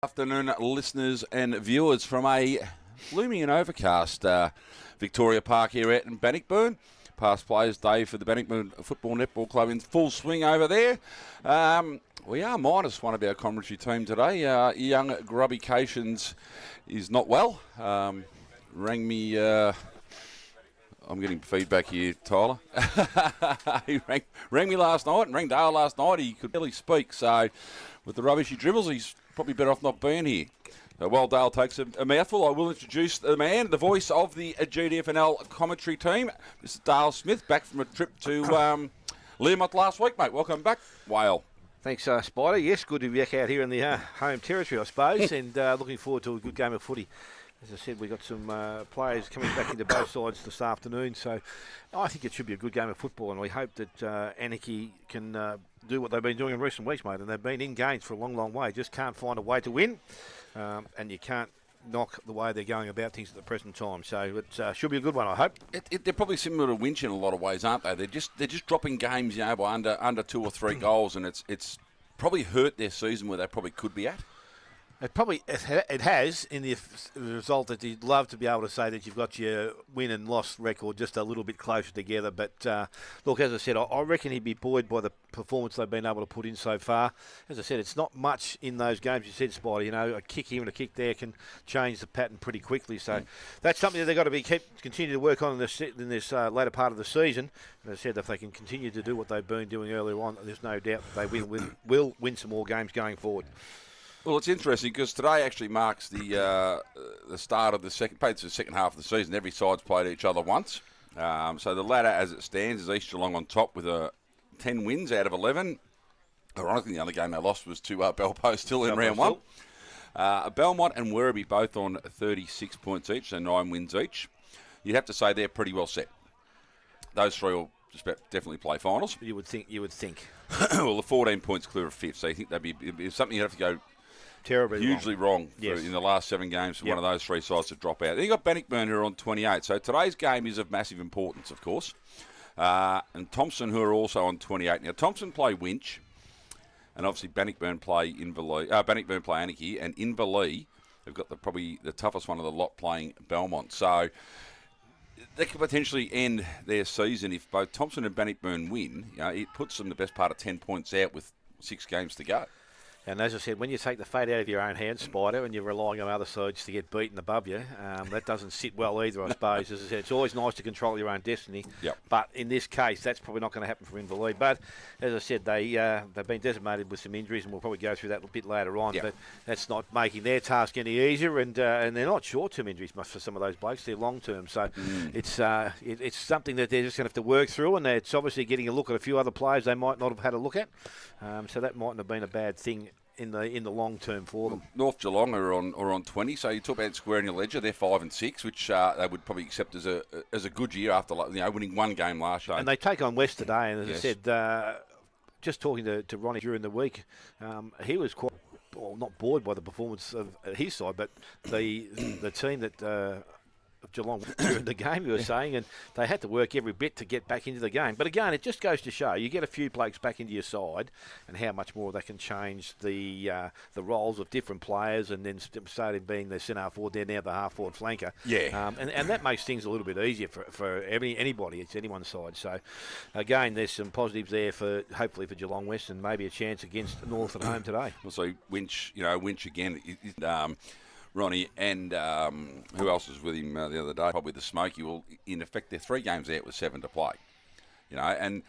Afternoon, listeners and viewers from a gloomy and overcast Victoria Park here at Bannockburn. Past Players Day for the Bannockburn Football Netball Club in full swing over there. We are minus one of our commentary team today. Young Grubby-cations is not well. Rang me... I'm getting feedback here, Tyler. He rang me last night and rang Dale last night. He could barely speak, so with the rubbish he dribbles, he's probably better off not being here. While Dale takes a mouthful, I will introduce the man, the voice of the GDFNL commentary team, Mr. Dale Smith, back from a trip to Learmonth last week, mate. Welcome back, Whale. Thanks, Spider. Yes, good to be back out here in the home territory, I suppose, and looking forward to a good game of footy. As I said, we've got some players coming back into both sides this afternoon, so I think it should be a good game of football, and we hope that Anakie can do what they've been doing in recent weeks, mate, and they've been in games for a long, long way. Just can't find a way to win, and you can't knock the way they're going about things at the present time. So it should be a good one, I hope. They're probably similar to Winch in a lot of ways, aren't they? They're just dropping games, by under 2 or 3 goals, and it's probably hurt their season where they probably could be at. It has in the result that you'd love to be able to say that you've got your win and loss record just a little bit closer together. But look, as I said, I reckon he'd be buoyed by the performance they've been able to put in so far. As I said, it's not much in those games. You said, Spider, a kick here and a kick there can change the pattern pretty quickly. So that's something that they've got to continue to work on in this later part of the season. And as I said, if they can continue to do what they've been doing earlier on, there's no doubt that they will win some more games going forward. Well, it's interesting because today actually marks the start of the second half of the season. Every side's played each other once. So the ladder, as it stands, is East Geelong on top with 10 wins out of 11. Ironically, the only game they lost was to Belpo still in round one. Belmont and Werribee both on 36 points each, so 9 wins each. You'd have to say they're pretty well set. Those three will just about definitely play finals. You would think. Well, the 14 points clear of fifth, so you think that'd be something you'd have to go terribly hugely wrong yes. in the last 7 games for one of those 3 sides to drop out. Then you got Bannockburn who are on 28. So today's game is of massive importance, of course. And Thompson who are also on 28. Now Thompson play Winch, and obviously Bannockburn play Bannockburn play Anakie, and Inverleigh have got probably the toughest one of the lot playing Belmont. So that could potentially end their season if both Thompson and Bannockburn win. It puts them the best part of 10 points out with 6 games to go. And as I said, when you take the fate out of your own hands, Spider, and you're relying on other sides to get beaten above you, that doesn't sit well either, I suppose. As I said, it's always nice to control your own destiny. Yep. But in this case, that's probably not going to happen for Inverleigh. But as I said, they've been decimated with some injuries, and we'll probably go through that a bit later on. Yep. But that's not making their task any easier. And they're not short-term injuries for some of those blokes. They're long-term. So it's something that they're just going to have to work through. And it's obviously getting a look at a few other players they might not have had a look at. So that mightn't have been a bad thing in the long term for them. North Geelong are on 20, so you talk about squaring your ledger. They're 5 and 6, which they would probably accept as a good year after winning 1 game last year. And they take on West today, and as I said, just talking to Ronnie during the week, he was quite not bored by the performance of his side, but the team that. Geelong during the game, you were saying, and they had to work every bit to get back into the game. But again, it just goes to show you get a few blokes back into your side, and how much more they can change the roles of different players, and then started being the centre half forward, they're now the half forward flanker. Yeah, and that makes things a little bit easier for anybody. It's anyone's side. So again, there's some positives there for hopefully for Geelong West, and maybe a chance against North at home today. Also, Winch again. Ronnie and who else was with him the other day? Probably the Smoky. Well, in effect, they're 3 games out with 7 to play. And